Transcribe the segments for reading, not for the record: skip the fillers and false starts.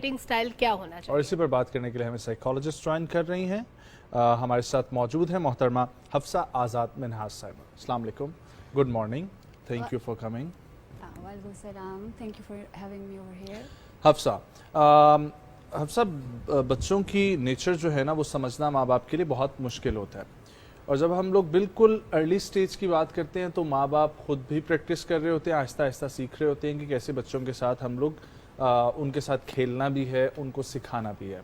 Parenting style کیا ہونا چاہیے؟ اور اسی پر بات کرنے کے لیے ہمیں سائیکالوجسٹ جوائن کر رہی ہیں. ہمارے ساتھ موجود ہیں محترمہ حفصہ آزاد منہاج صاحبہ. السلام علیکم, good morning, thank you for coming. وعلیکم السلام, thank you for having me over here. Hafsa, بچوں کی نیچر جو ہے نا وہ سمجھنا ماں باپ کے لیے بہت مشکل ہوتا ہے, اور جب ہم لوگ بالکل ارلی سٹیج کی بات کرتے ہیں تو ماں باپ خود بھی پریکٹس کر رہے ہوتے ہیں, آہستہ آہستہ سیکھ رہے ہوتے ہیں کہ کیسے بچوں کے ساتھ ہم لوگ ان کے ساتھ کھیلنا بھی ہے, ان کو سکھانا بھی ہے.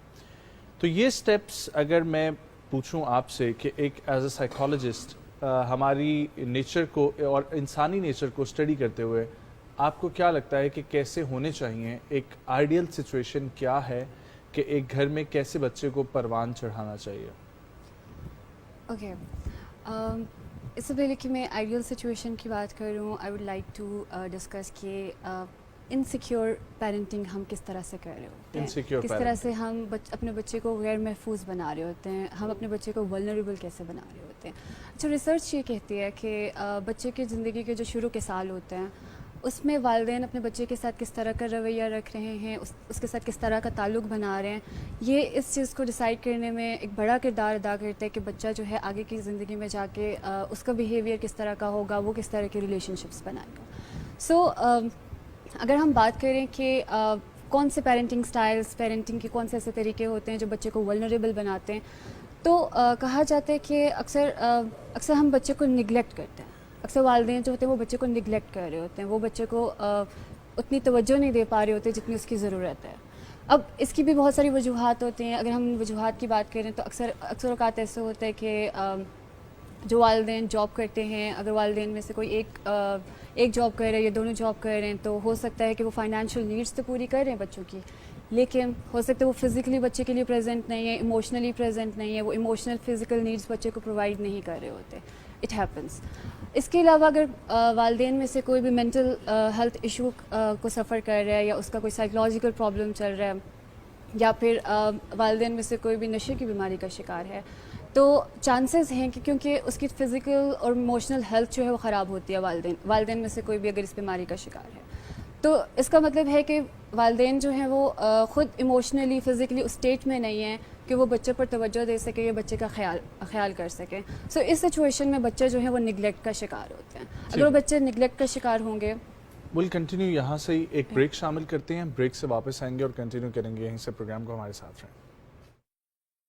تو یہ سٹیپس اگر میں پوچھوں آپ سے کہ ایک ایز اے سائیکالوجسٹ ہماری نیچر کو اور انسانی نیچر کو اسٹڈی کرتے ہوئے آپ کو کیا لگتا ہے کہ کیسے ہونے چاہیے, ایک آئیڈیل سچویشن کیا ہے کہ ایک گھر میں کیسے بچے کو پروان چڑھانا چاہیے؟ اوکے, اس سے پہلے کہ میں آئیڈیل سچویشن کی بات کروں, I would like to discuss کہ انسیکیور پیرنٹنگ ہم کس طرح سے کر رہے ہوتے ہیں, کس طرح سے ہم اپنے بچے کو غیر محفوظ بنا رہے ہوتے ہیں, ہم اپنے بچے کو ولنریبل کیسے بنا رہے ہوتے ہیں. اچھا, ریسرچ یہ کہتی ہے کہ بچے کی زندگی کے جو شروع کے سال ہوتے ہیں اس میں والدین اپنے بچے کے ساتھ کس طرح کا رویہ رکھ رہے ہیں, اس کے ساتھ کس طرح کا تعلق بنا رہے ہیں, یہ اس چیز کو ڈیسائیڈ کرنے میں ایک بڑا کردار ادا کرتا ہے کہ بچہ جو ہے آگے کی زندگی میں جا کے اس کا بیہیویئر کس طرح کا ہوگا, وہ کس طرح کے ریلیشن شپس بنائے گا. سو اگر ہم بات کریں کہ کون سے پیرنٹنگ سٹائلز, پیرنٹنگ کے کون سے ایسے طریقے ہوتے ہیں جو بچے کو ولنریبل بناتے ہیں, تو کہا جاتا ہے کہ اکثر ہم بچے کو نگلیکٹ کرتے ہیں. اکثر والدین جو ہوتے ہیں وہ بچے کو نگلیکٹ کر رہے ہوتے ہیں, وہ بچے کو اتنی توجہ نہیں دے پا رہے ہوتے جتنی اس کی ضرورت ہے. اب اس کی بھی بہت ساری وجوہات ہوتی ہیں. اگر ہم وجوہات کی بات کریں تو اکثر اوقات ایسے ہوتا ہے کہ جو والدین جاب کرتے ہیں, اگر والدین میں سے کوئی ایک جاب کر رہے ہیں یا دونوں جاب کر رہے ہیں تو ہو سکتا ہے کہ وہ فائنینشیل نیڈس تو پوری کر رہے ہیں بچوں کی, لیکن ہو سکتا ہے وہ فزیکلی بچے کے لیے پریزنٹ نہیں ہے, ایموشنلی پریزنٹ نہیں ہے, وہ ایموشنل فزیکل نیڈس بچے کو پرووائڈ نہیں کر رہے ہوتے. It happens. اس کے علاوہ اگر والدین میں سے کوئی بھی مینٹل ہیلتھ ایشو کو سفر کر رہا ہے یا اس کا کوئی سائیکولوجیکل پرابلم چل رہا ہے, یا پھر والدین میں سے کوئی بھی نشے کی بیماری کا شکار ہے, تو چانسز ہیں کہ کیونکہ اس کی فزیکل اور ایموشنل ہیلتھ جو ہے وہ خراب ہوتی ہے والدین میں سے کوئی بھی اگر اس بیماری کا شکار ہے, تو اس کا مطلب ہے کہ والدین جو ہیں وہ خود ایموشنلی فزیکلی اس اسٹیٹ میں نہیں ہیں کہ وہ بچے پر توجہ دے سکے یا بچے کا خیال کر سکیں. سو اس سچویشن میں بچے جو ہیں وہ نگلیکٹ کا شکار ہوتے ہیں. اگر وہ بچے نگلیکٹ کا شکار ہوں گے, ول کنٹینیو. یہاں سے ہی ایک بریک شامل کرتے ہیں, بریک سے واپس آئیں گے اور کنٹینیو کریں گے یہیں سے پروگرام کو. ہمارے ساتھ رہیں.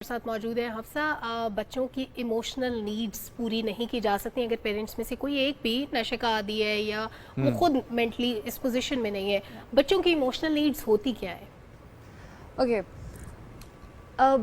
ساتھ موجود ہیں حفصہ. بچوں کی ایموشنل نیڈز پوری نہیں کی جا سکتی اگر پیرنٹس میں سے کوئی ایک بھی نشے کا عادی ہے یا وہ خود مینٹلی اس پوزیشن میں نہیں ہے. بچوں کی ایموشنل نیڈز ہوتی کیا ہے؟ اوکے,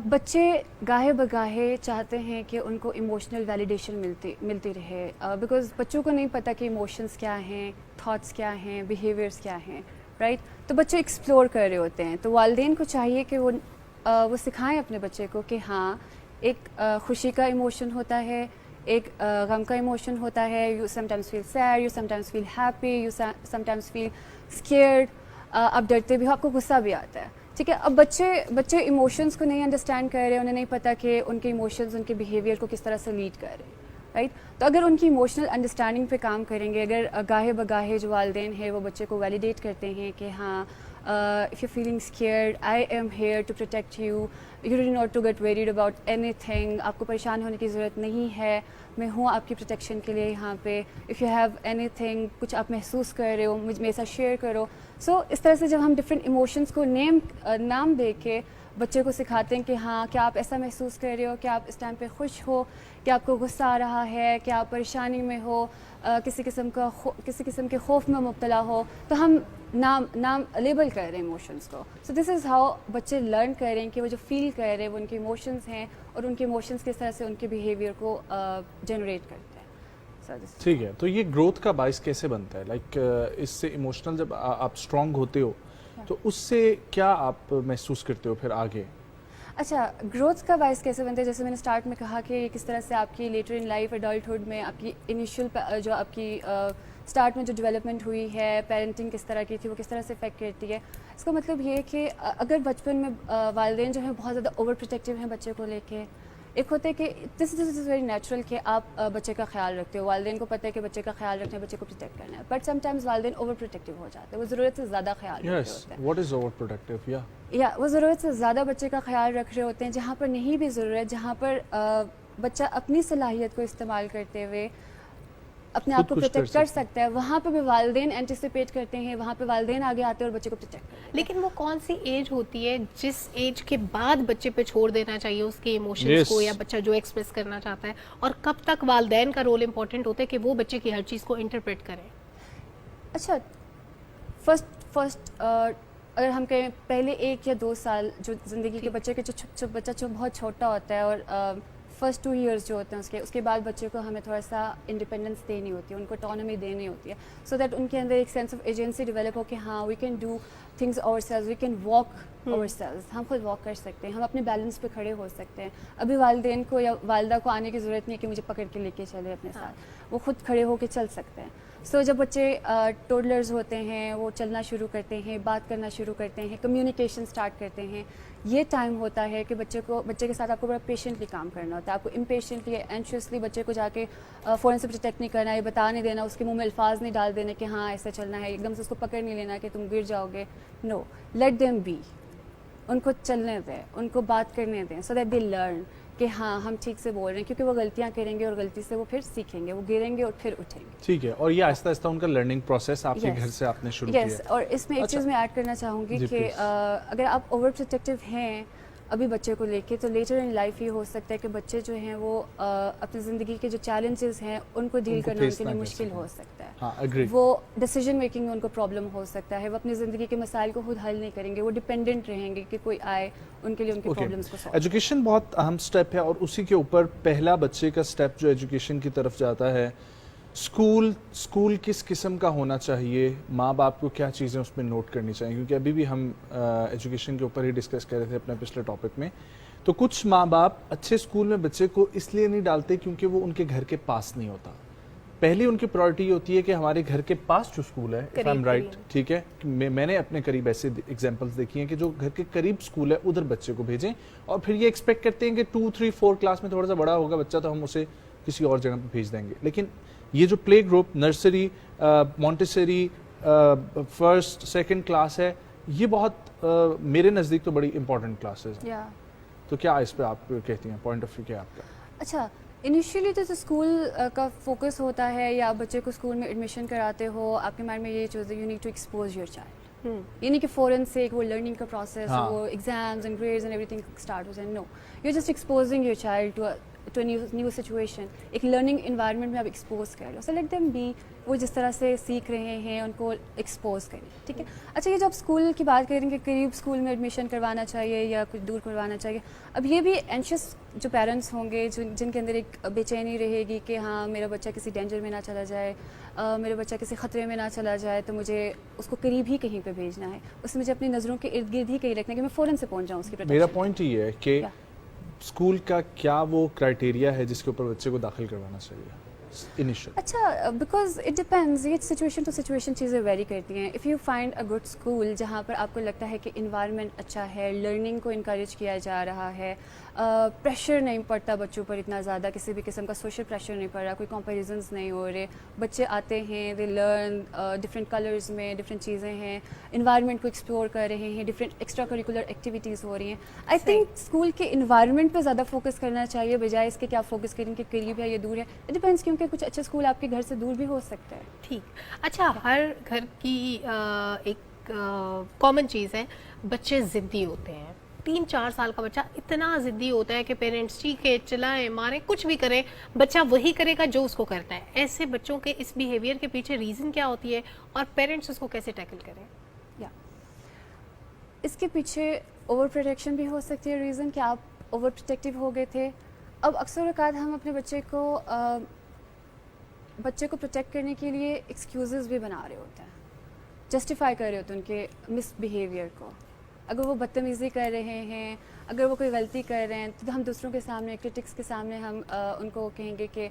بچے گاہے بگاہے چاہتے ہیں کہ ان کو ایموشنل ویلیڈیشن ملتی رہے, بیکاز بچوں کو نہیں پتہ کہ ایموشنس کیا ہیں, تھاٹس کیا ہیں, بیہیویئرس کیا ہیں, رائٹ. تو بچے ایکسپلور کر رہے ہوتے ہیں, تو والدین کو چاہیے کہ وہ سکھائیں اپنے بچے کو کہ ہاں ایک خوشی کا ایموشن ہوتا ہے, ایک غم کا ایموشن ہوتا ہے. You sometimes feel sad, you sometimes feel happy, you sometimes feel scared. آپ ڈرتے بھی ہو, آپ کو غصہ بھی آتا ہے, ٹھیک ہے. اب بچے ایموشنس کو نہیں انڈرسٹینڈ کر رہے, انہیں نہیں پتہ کہ ان کے ایموشنز ان کے بیہیویئر کو کس طرح سے لیڈ کر رہے ہیں, رائٹ. تو اگر ان کی ایموشنل انڈرسٹینڈنگ پہ کام کریں گے, اگر گاہے بگاہے جو والدین ہیں وہ بچے کو ویلیڈیٹ کرتے ہیں کہ ہاں if you're feeling scared, I am here to protect you, you do not to get worried about anything, آپ کو پریشان ہونے کی ضرورت نہیں ہے, میں ہوں آپ کی پروٹیکشن کے لیے یہاں پہ. if you have anything, کچھ آپ محسوس کر رہے ہو میرے ساتھ شیئر کرو. سو اس طرح سے جب ہم ڈفرینٹ ایموشنس کو نام دے کے بچے کو سکھاتے ہیں کہ ہاں کیا آپ ایسا محسوس کر رہے ہو, کیا آپ اس ٹائم پہ خوش ہو, کیا آپ کو غصہ آ رہا ہے, کیا آپ پریشانی میں ہو, کسی قسم کے خوف میں مبتلا ہو, تو ہم نام لیبل کر رہے ہیں ایموشنس کو. سو دس از ہاؤ بچے لرن کر رہے ہیں کہ وہ جو فیل کر رہے ہیں وہ ان کے ایموشنس ہیں, اور ان کے ایموشنس کس طرح سے ان کے بیہیویئر کو جنریٹ کرتے ہیں. ٹھیک ہے. تو یہ گروتھ کا باعث کیسے بنتا ہے؟ لائک اس سے ایموشنل جب آپ اسٹرانگ ہوتے ہو تو اس سے کیا آپ محسوس کرتے ہو پھر آگے؟ اچھا, گروتھ کا باعث کیسے بنتا ہے, جیسے میں نے اسٹارٹ میں کہا کہ کس طرح سے آپ کی لیٹر ان لائف ایڈلٹہڈ میں آپ کی انیشیل جو آپ کی اسٹارٹ میں جو ڈیولپمنٹ ہوئی ہے, پیرنٹنگ کس طرح کی تھی, وہ کس طرح سے افیکٹ کرتی ہے. اس کا مطلب یہ ہے کہ اگر بچپن میں والدین جو ہیں بہت زیادہ اوور پروٹیکٹیو ہیں بچے کو لے کے, ایک ہوتا ہے کہ دس از ویری نیچرل کہ آپ بچے کا خیال رکھتے ہو, والدین کو پتہ ہے کہ بچے کا خیال رکھنا ہے, بچے کو پروٹیکٹ کرنا ہے, بٹ سم ٹائمز والدین اوور پروٹیکٹیو ہو جاتے ہیں, وہ ضرورت سے زیادہ خیال رکھ رہے Yes, ہوتے ہیں. what is overprotective? Yeah. یا وہ ضرورت سے زیادہ بچے کا خیال رکھ رہے ہوتے ہیں جہاں پر نہیں بھی ضرورت, جہاں پر بچہ اپنی صلاحیت کو استعمال کرتے ہوئے اپنے آپ کو خود کچھ پروٹیکٹ کر سکتا ہے, وہاں پہ بھی والدین اینٹیسپیٹ کرتے ہیں, وہاں پہ والدین آگے آتے ہیں اور بچے کو پروٹیکٹ کرتے ہیں. لیکن وہ کون سی ایج ہوتی ہے جس ایج کے بعد بچے پہ چھوڑ دینا چاہیے اس کے Yes. ایموشنز کو, یا بچہ جو ایکسپریس کرنا چاہتا ہے, اور کب تک والدین کا رول امپورٹنٹ ہوتا ہے کہ وہ بچے کی ہر چیز کو انٹرپریٹ کریں؟ اچھا, فرسٹ اگر ہم کہیں پہلے 1 یا 2 سال جو زندگی کے بچے کے جو بچہ جو بہت چھوٹا ہوتا ہے, اور فرسٹ 2 ایئرس جو ہوتے ہیں اس کے بعد بچے کو ہمیں تھوڑا سا انڈیپینڈنس دینی ہوتی ہے, ان کو اٹانومی دینی ہوتی ہے, سو دیٹ ان کے اندر ایک سینس آف ایجنسی ڈیولپ ہو کہ ہاں we can do things ourselves, we can walk ourselves, ہم خود واک کر سکتے ہیں, ہم اپنے بیلنس پہ کھڑے ہو سکتے ہیں. ابھی والدین کو یا والدہ کو آنے کی ضرورت نہیں ہے کہ مجھے پکڑ کے لے کے چلے اپنے ساتھ, وہ خود کھڑے ہو کے چل سکتے ہیں. سو جب بچے ٹوڈلرز ہوتے ہیں, وہ چلنا شروع کرتے ہیں, بات کرنا شروع کرتے ہیں, کمیونیکیشن اسٹارٹ کرتے ہیں, یہ ٹائم ہوتا ہے کہ بچے کے ساتھ آپ کو بڑا پیشنٹلی کام کرنا ہوتا ہے. آپ کو امپیشنٹلی اینشیسلی بچے کو جا کے فوراً سے پروٹیکٹ نہیں کرنا, یہ بتا نہیں دینا, اس کے منہ میں الفاظ نہیں ڈال دینے کہ ہاں ایسے چلنا ہے, ایک دم سے اس کو پکڑ نہیں لینا کہ تم گر جاؤ گے. نو, لیٹ دیم بی, ان کو چلنے دیں, ان کو بات کرنے دیں, سو دیٹ دے لرن کہ ہاں ہم ٹھیک سے بول رہے ہیں, کیونکہ وہ غلطیاں کریں گے اور غلطی سے وہ پھر سیکھیں گے, وہ گریں گے اور پھر اٹھیں گے. ٹھیک ہے, اور یہ آہستہ آہستہ ان کا لرننگ پروسیس آپ کے گھر سے آپ نے شروع کیا ہے. اور اس میں ایک چیز میں ایڈ کرنا چاہوں گی کہ اگر آپ اوور پروٹیکٹیو ہیں ابھی بچے کو لے کے, تو لیٹر ان لائف یہ ہو سکتا ہے کہ بچے جو ہیں وہ اپنی زندگی کے جو چیلنجز ہیں ان کو ڈیل کرنا ان کے لیے مشکل ہو سکتا ہے. وہ ڈیسیجن میکنگ میں ان کو پرابلم ہو سکتا ہے, وہ اپنی زندگی کے مسائل کو خود حل نہیں کریں گے, وہ ڈپینڈنٹ رہیں گے کہ کوئی آئے ان کے لیے ان کے پرابلمس کو سالو. ایجوکیشن بہت اہم سٹیپ ہے, اور اسی کے اوپر پہلا بچے کا سٹیپ جو ایجوکیشن کی طرف جاتا ہے, اسکول کس قسم کا ہونا چاہیے, ماں باپ کو کیا چیزیں اس میں نوٹ کرنی چاہیے, کیونکہ ابھی بھی ہم ایجوکیشن کے اوپر ہی ڈسکس کر رہے تھے اپنے پچھلے ٹاپک میں. تو کچھ ماں باپ اچھے اسکول میں بچے کو اس لیے نہیں ڈالتے کیونکہ وہ ان کے گھر کے پاس نہیں ہوتا. پہلی ان کی پرائورٹی یہ ہوتی ہے کہ ہمارے گھر کے پاس جو اسکول ہے, اف آئی ایم رائٹ, ٹھیک ہے, میں نے اپنے قریب ایسے ایگزامپلس دیکھی ہیں کہ جو گھر کے قریب اسکول ہے ادھر بچے کو بھیجیں, اور پھر یہ ایکسپیکٹ کرتے ہیں کہ 2, 3, 4 کلاس میں تھوڑا سا بڑا ہوگا بچہ تو ہم اسے کسی اور جگہ پہ بھیج دیں گے. لیکن یہ جو play group, nursery, Montessori, first second class ہے, یہ بہت میرے نزدیک تو بڑی امپورٹنٹ کلاسز ہیں. تو کیا اس پہ آپ کہتی ہیں, پوائنٹ آف ویو کیا آپ کا؟ اچھا, انیشیلی تو اسکول کا فوکس ہوتا ہے, یا آپ بچے کو اسکول میں ایڈمیشن کراتے ہو, آپ کے مائنڈ میں یہ چیز ہے you need to expose your child, یہ نہیں کہ فوراً سے وہ لرننگ کا پروسیس, وہ exams and grades and everything start ہو جائے. No, you just exposing your child to new situation, ایک لرننگ انوائرمنٹ میں آپ ایکسپوز کر لو. سو لیٹ دیم بی, وہ جس طرح سے سیکھ رہے ہیں ان کو ایکسپوز کریں, ٹھیک ہے. اچھا, یہ جو آپ اسکول کی بات کریں کہ قریب اسکول میں ایڈمیشن کروانا چاہیے یا کچھ دور کروانا چاہیے, اب یہ بھی اینشیس جو پیرنٹس ہوں گے جن کے اندر ایک بے چینی رہے گی کہ ہاں میرا بچہ کسی ڈینجر میں نہ چلا جائے, میرا بچہ کسی خطرے میں نہ چلا جائے, تو مجھے اس کو قریب ہی کہیں پہ بھیجنا ہے, اس میں مجھے اپنی نظروں کے ارد گرد ہی کہیں رکھنا ہے کہ میں فوراً سے پہنچ جاؤں اس کی پروٹیکشن. میرا پوائنٹ یہ ہے کہ اسکول کا کیا وہ کرائٹیریا ہے جس کے اوپر بچے کو داخل کروانا چاہیے انیشل؟ اچھا, بیکاز اٹ ڈپینڈز, یہ سچویشن ٹو سچویشن چیزیں ویری کرتی ہیں. If you find a good school جہاں پر آپ کو لگتا ہے کہ انوائرمنٹ اچھا ہے, لرننگ کو انکریج کیا جا رہا ہے, پریشر نہیں پڑتا بچوں پر اتنا زیادہ, کسی بھی قسم کا سوشل پریشر نہیں پڑ رہا, کوئی کمپیریزنس نہیں ہو رہے, بچے آتے ہیں, دے لرن ڈفرینٹ کلرز میں, ڈفرینٹ چیزیں ہیں, انوائرمنٹ کو ایکسپلور کر رہے ہیں, ڈفرینٹ ایکسٹرا کریکولر ایکٹیویٹیز ہو رہی ہیں. آئی تھنک اسکول کے انوائرمنٹ پہ زیادہ فوکس کرنا چاہیے بجائے اس کے کیا فوکس کریں کہ قریب ہے یا دور ہے. اٹ ڈپینڈس, کیونکہ کچھ اچھے اسکول آپ کے گھر سے دور بھی ہو سکتا ہے. ٹھیک. اچھا, ہر گھر کی ایک کامن چیز ہے, بچے ضدی ہوتے ہیں. 3-4 سال کا بچہ اتنا ضدی ہوتا ہے کہ پیرنٹس چیخیں, چلائیں, ماریں, کچھ بھی کریں, بچہ وہی کرے گا جو اس کو کرتا ہے. ایسے بچوں کے اس بیہیویئر کے پیچھے ریزن کیا ہوتی ہے, اور پیرنٹس اس کو کیسے ٹیکل کریں؟ اس کے پیچھے اوور پروٹیکشن بھی ہو سکتی ہے ریزن, کہ آپ اوور پروٹیکٹیو ہو گئے تھے. اب اکثر اوقات ہم اپنے بچے کو پروٹیکٹ کرنے کے لیے ایکسکیوزز بھی بنا رہے ہوتے ہیں, جسٹیفائی کر رہے ہوتے ہیں ان کے مس بیہیویئر کو. اگر وہ بدتمیزی کر رہے ہیں, اگر وہ کوئی غلطی کر رہے ہیں, تو ہم دوسروں کے سامنے, کرٹکس کے سامنے ہم ان کو کہیں گے کہ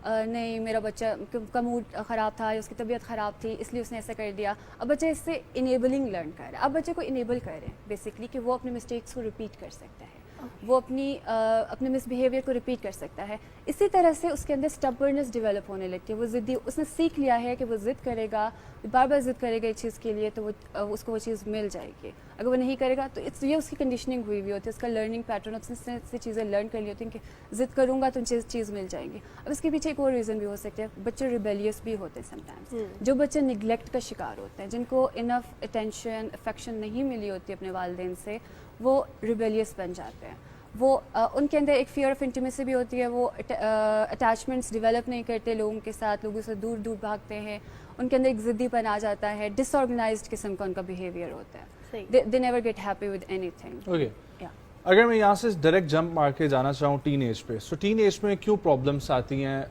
نہیں, میرا بچہ کا موڈ خراب تھا یا اس کی طبیعت خراب تھی اس لیے اس نے ایسا کر دیا. اب بچہ اس سے انیبلنگ لرن کر رہا ہے. اب بچے کو انیبل کر رہے ہیں بیسکلی کہ وہ اپنے مسٹیکس کو ریپیٹ کر سکتا ہے. وہ اپنے مس بیہیویئر کو ریپیٹ کر سکتا ہے. اسی طرح سے اس کے اندر اسٹبرنس ڈیولپ ہونے لگتی ہے. وہ ضدی, اس نے سیکھ لیا ہے کہ وہ ضد کرے گا, بار بار ضد کرے گا ایک چیز کے لیے تو اس کو وہ چیز مل جائے گی. اگر وہ نہیں کرے گا تو یہ اس کی کنڈیشننگ ہوئی ہوئی ہوتی ہے, اس کا لرننگ پیٹرن, اس نے سے چیزیں لرن کر لی ہوتی ہیں کہ ضد کروں گا تو چیز مل جائیں گی. اب اس کے پیچھے ایک اور ریزن بھی ہو سکتا ہے, بچے ریبیلیس بھی ہوتے ہیں سم ٹائمس. جو بچے نگلیکٹ کا شکار ہوتے ہیں, جن کو انف اٹینشن افیکشن نہیں ملی ہوتی اپنے والدین سے, وہ ریبیلیس بن جاتے ہیں. وہ ان کے اندر ایک فیئر آف انٹیمیسی بھی ہوتی ہے, وہ اٹیچمنٹس ڈیولپ نہیں کرتے لوگوں کے ساتھ, لوگوں سے دور دور بھاگتے ہیں, ان کے اندر ایک ضدی پن آ جاتا ہے, ڈس آرگنائزڈ قسم کا ان کا بیہیویئر ہوتا ہے. They never get happy with anything. Okay. Yeah. اگر میں یہاں سے ڈائریکٹ جمپ مار کے جانا چاہوں ٹین ایج پہ, سو ٹین ایج میں کیوں پرابلمس آتی ہیں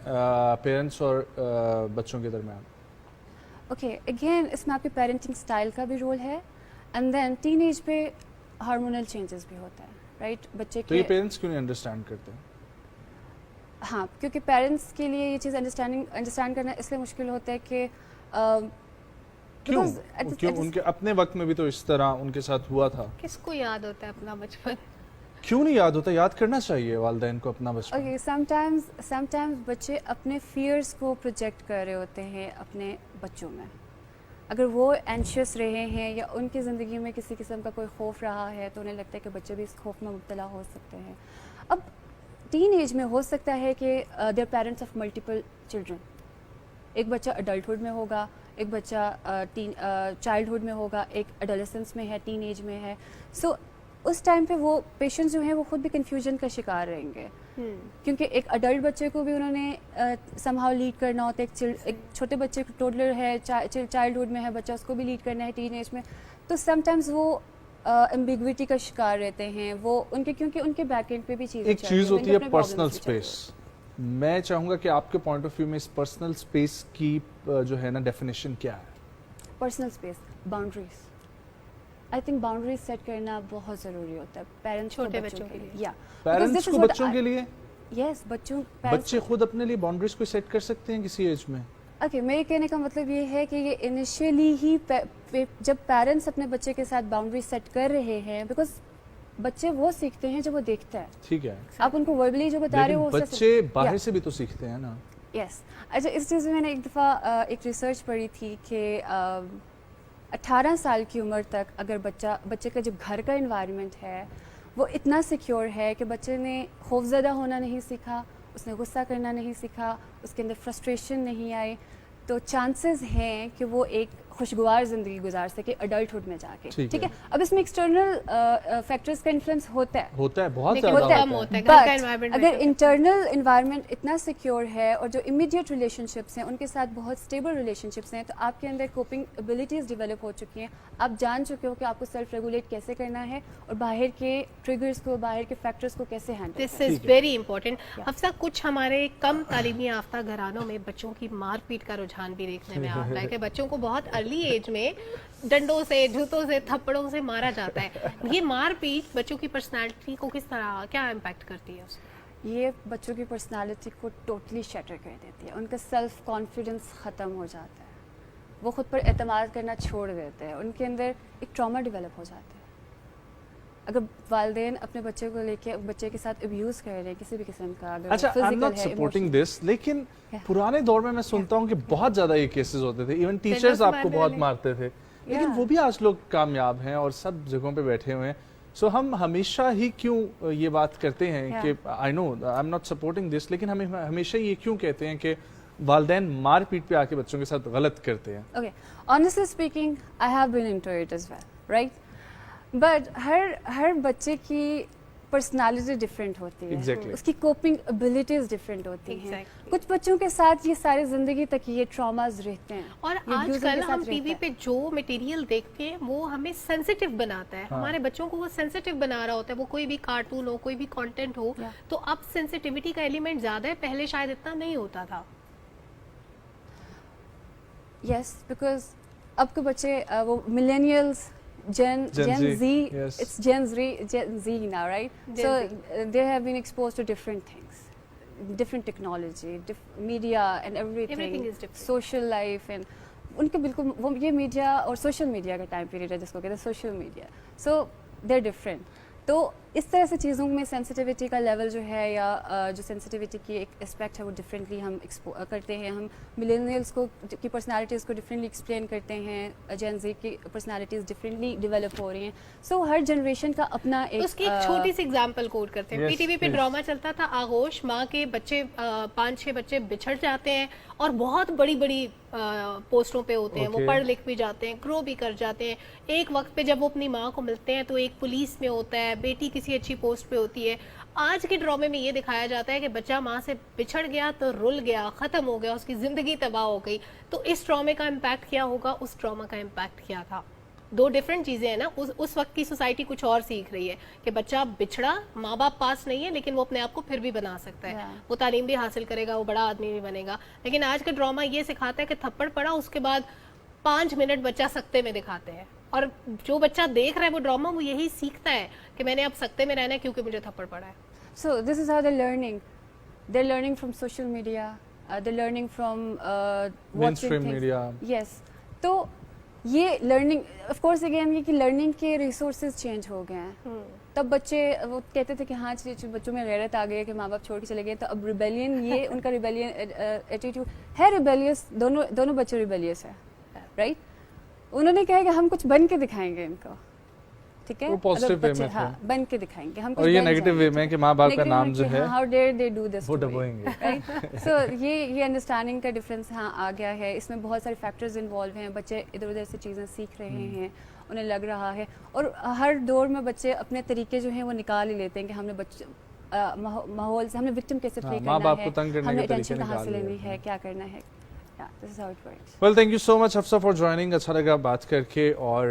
پیرنٹس اور بچوں کے درمیان؟ اوکے, اگین اس میں آپ کے پیرنٹنگ اسٹائل کا بھی رول ہے, اینڈ دین ٹین ایج پہ ہارمونل چینجز بھی ہوتا ہے, رائٹ. بچے تو یہ پیرنٹس کیوں نہیں انڈرسٹینڈ کرتے؟ ہاں, کیونکہ پیرنٹس کے لیے یہ چیز انڈرسٹینڈ کرنا اس لیے مشکل ہوتا ہے کہ کیوں ان کے اپنے وقت میں بھی تو اس طرح ان کے ساتھ ہوا تھا. کس کو یاد ہوتا ہے اپنا بچپن؟ کیوں نہیں یاد ہوتا؟ یاد کرنا چاہیے والدین کو اپنا بچپن. اوکے, سم ٹائمز بچے اپنے فیئرس کو پروجیکٹ کر رہے ہوتے ہیں اپنے بچوں میں. اگر وہ اینشیس رہے ہیں یا ان کی زندگی میں کسی قسم کا کوئی خوف رہا ہے تو انہیں لگتا ہے کہ بچے بھی اس خوف میں مبتلا ہو سکتے ہیں. اب ٹین ایج میں ہو سکتا ہے کہ they are parents of multiple children. ایک بچہ اڈلٹہڈ میں ہوگا, ایک بچہ چائلڈہڈ میں ہوگا, ایک ایڈولسنس میں ہے, ٹین ایج میں ہے. سو اس ٹائم پہ وہ پیشنٹس جو ہیں وہ خود بھی کنفیوژن کا شکار رہیں گے, کیونکہ ایک اڈلٹ بچے کو بھی انہوں نے سم ہاؤ لیڈ کرنا ہوتا ہے. ایک چھوٹے بچے کو, ٹوڈلر ہے, چائلڈہڈ میں ہے بچہ, اس کو بھی لیڈ کرنا ہے ٹین ایج میں. تو سم ٹائمز وہ ایمبیگوٹی کا شکار رہتے ہیں وہ ان کے, کیونکہ ان کے بیک اینڈ پہ بھی چیزیں ایک چیز ہوتی ہے پرسنل اسپیس. میں چاہوں گا کہ آپ کے پوائنٹ آف ویو میں اس پرسنل اسپیس کی جو ہے نا ڈیفینیشن کیا ہے؟ Personal space, boundaries. I think boundaries set کرنا بہت ضروری ہوتا ہے پیرنٹس چھوٹے بچوں کے لیے. یا پیرنٹس کو بچوں کے لیے؟ یس, بچے خود اپنے لیے باؤنڈریز کو سیٹ کر سکتے ہیں کسی ایج میں. اوکے, میرے کہنے کا مطلب یہ ہے کہ یہ انیشیلی ہی جب پیرنٹس اپنے بچے کے ساتھ باؤنڈریز سیٹ کر رہے ہیں, بیکاز بچے وہ سیکھتے ہیں جو وہ دیکھتا ہے. ٹھیک ہے, آپ ان کو وربلی جو بتا رہے ہو بچے باہر سے بھی تو سیکھتے ہیں نا. یس. اچھا, اس چیز میں نے ایک دفعہ ایک ریسرچ پڑھی تھی کہ 18 سال کی عمر تک اگر بچے کا جب گھر کا انوائرمنٹ ہے وہ اتنا سیکیور ہے کہ بچے نے خوف زدہ ہونا نہیں سیکھا, اس نے غصہ کرنا نہیں سیکھا, اس کے اندر فرسٹریشن نہیں آئی, تو چانسز ہیں کہ وہ ایک خوشگوار زندگی گزار سکے اڈلٹہڈ میں جا کے. ٹھیک ہے, اب اس میں ایکسٹرنل فیکٹرز کا انفلوئنس ہوتا ہے بہت زیادہ ہوتا ہے, بٹ اگر انٹرنل انوائرمنٹ اتنا سیکیور ہے اور جو امیڈیٹ ریلیشن شپس ہیں ان کے ساتھ بہت اسٹیبل ریلیشن شپس ہیں, تو آپ کے اندر کوپنگ ایبلٹیز ڈیولپ ہو چکی ہیں, آپ جان چکے ہو کہ آپ کو سیلف ریگولیٹ کیسے کرنا ہے اور باہر کے ٹریگرز کو, باہر کے فیکٹرز کو کیسے handle. This is very important. Hafsa, کچھ ہمارے کم تعلیمی یافتہ گھرانوں میں بچوں کی مار پیٹ کا رجحان بھی دیکھنے میں آتا ہے کہ بچوں کو بہت ارلی ایج میں ڈنڈوں سے, جوتوں سے, تھپڑوں سے مارا جاتا ہے. یہ مار پیٹ بچوں کی پرسنالٹی کو کس طرح, کیا امپیکٹ کرتی ہے اس میں؟ یہ بچوں کی پرسنالٹی کو ٹوٹلی شیٹر کر دیتی ہے. ان کا سیلف کانفیڈنس ختم ہو جاتا ہے, وہ خود پر اعتماد کرنا چھوڑ دیتے ہیں, ان کے اندر ایک ٹراما ڈیولپ ہو جاتا ہے. اگر والدین اپنے بچے کو لے کے بچے کے ساتھ ابیوز کر رہے ہیں کسی بھی قسم کا, اچھا, I am not supporting this, لیکن پرانے دور میں سنتا ہوں کہ بہت زیادہ یہ کیسز ہوتے تھے, ایون ٹیچرز آپ کو بہت مارتے تھے, لیکن وہ بھی آج لوگ کامیاب ہیں اور سب جگہوں پہ بیٹھے ہوئے ہیں. سو ہم ہمیشہ ہی کیوں یہ بات کرتے ہیں کہ آئی نو I am not supporting this, لیکن ہم ہمیشہ یہ کیوں کہتے ہیں کہ والدین مار پیٹ پہ آ کے بچوں کے ساتھ غلط کرتے ہیں؟ Okay, honestly speaking I have been into it as well, right, but ہر بچے کی پرسنالٹی ڈفرینٹ ہوتی ہے, اس کی کوپنگ ایبلٹیز ڈفرینٹ ہوتی ہیں. کچھ بچوں کے ساتھ یہ ساری زندگی تک یہ ٹراماز رہتے ہیں, اور آج کل ہم ٹی وی پہ جو مٹیریل دیکھتے ہیں وہ ہمیں سینسیٹیو بناتا ہے, ہمارے بچوں کو وہ سینسیٹیو بنا رہا ہوتا ہے. وہ کوئی بھی کارٹون ہو, کوئی بھی کانٹینٹ ہو, تو اب سینسیٹیوٹی کا ایلیمنٹ زیادہ ہے, پہلے شاید اتنا نہیں ہوتا تھا. یس, بیکاز اب کے بچے وہ ملینیلز, Gen Z, yes. It's Gen Z now, right? So they have been exposed to different things, different technology, media and everything is different. Social life and ان کے بالکل وہ یہ میڈیا اور سوشل میڈیا کا ٹائم پیریڈ ہے جس کو کہتے ہیں social media, so they're different. تو اس طرح سے چیزوں میں سینسٹیوٹی کا لیول جو ہے یا جو سینسٹیوٹی کی ایک اسپیکٹ ہے وہ ڈفرینٹلی ہم کرتے ہیں. ہم ملینیلس کو کی پرسنالٹیز کو ڈفرینٹلی ایکسپلین کرتے ہیں, جین زی کی پرسنالٹیز ڈفرینٹلی ڈیولپ ہو رہی ہیں. سو ہر جنریشن کا اپنا ایک اس کی ایک چھوٹی سی ایگزامپل کوٹ کرتے ہیں. Yes, پی ٹی وی پہ please. ڈرامہ چلتا تھا آغوش, ماں کے بچے 5-6 بچے بچھڑ جاتے ہیں اور بہت بڑی بڑی پوسٹوں پہ ہوتے ہیں, وہ Okay. پڑھ لکھ بھی جاتے ہیں, گرو بھی کر جاتے ہیں. ایک وقت پہ جب وہ اپنی ماں کو ملتے ہیں تو ایک پولیس میں ہوتا ہے, بیٹی کسی اچھی پوسٹ پہ ہوتی ہے. آج کے ڈرامے میں یہ دکھایا جاتا ہے کہ بچہ ماں سے بچھڑ گیا تو رل گیا, ختم ہو گیا, اس کی زندگی تباہ ہو گئی. تو اس ڈرامے کا امپیکٹ کیا ہوگا, اس ڈرامہ کا امپیکٹ کیا تھا؟ دو ڈیفرنٹ چیزیں ہیں نا. اس وقت کی سوسائٹی کچھ اور سیکھ رہی ہے کہ بچہ بچھڑا, ماں باپ پاس نہیں ہے, لیکن وہ اپنے آپ کو پھر بھی بنا سکتا ہے, وہ تعلیم بھی حاصل کرے گا, وہ بڑا آدمی بھی بنے گا. لیکن آج کا ڈرامہ یہ سکھاتا ہے کہ تھپڑ پڑا, اس کے بعد 5 منٹ بچہ سکتے میں دکھاتے ہیں, اور جو بچہ دیکھ رہا ہے وہ ڈرامہ وہ یہی سیکھتا ہے کہ میں نے اب سکتے میں رہنا ہے کیونکہ مجھے تھپڑ پڑا ہے. So this is how they're learning from social media, they're learning from watching Mainstream things. media. Yes. تو یہ لرننگ آف کورس اگین یہ کہ لرننگ کے ریسورسز چینج ہو گئے ہیں. تب بچے وہ کہتے تھے کہ ہاں بچوں میں غیرت آ گئی ہے کہ ماں باپ چھوڑ کے چلے گئے, تو اب ریبیلین یہ ان کا ریبیلین ایٹیٹیوڈ ہے, ریبیلیس, دونوں بچے ریبیلیس ہے, رائٹ. انہوں نے کہا کہ ہم کچھ بن کے دکھائیں گے ان کو, ٹھیک ہے, وہ positive way میں ہاں تھے. بن کے دکھائیں گے ہم. اور یہ نیگیٹو وے میں کہ ماں باپ کا نام جو ہے how dare they do this, وہ ڈبوئیں گے. سو یہ انڈرسٹینڈنگ کا ڈفرینس ہاں آ گیا ہے. اس میں بہت سارے فیکٹرز انوالو ہیں, بچے ادھر ادھر سے چیزیں سیکھ رہے ہیں, انہیں لگ رہا ہے, اور ہر دور میں بچے اپنے طریقے جو ہیں وہ نکال ہی لیتے ہیں کہ ہم نے ماحول سے ہم نے وکٹم کیسے پلے ماں کرنا باپ ہے, کو تنگ کرنے ہم نے کے طریقے اٹینشن کہاں سے نکال لینی لیتے ہے, ہیں. کیا کرنا ہے. This is how it works. Well thank you so much Hafsa for joining. اچھا لگا بات کر کے, اور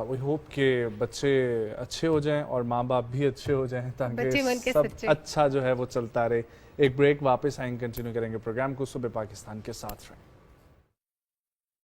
وی ہوپ کہ بچے اچھے ہو جائیں اور ماں باپ بھی اچھے ہو جائیں بچے بن تاکہ کے سب سچے. اچھا جو ہے وہ چلتا رہے. ایک بریک, واپس آئیں, کنٹینیو کریں گے پروگرام کو. صبح پاکستان کے ساتھ رہیں.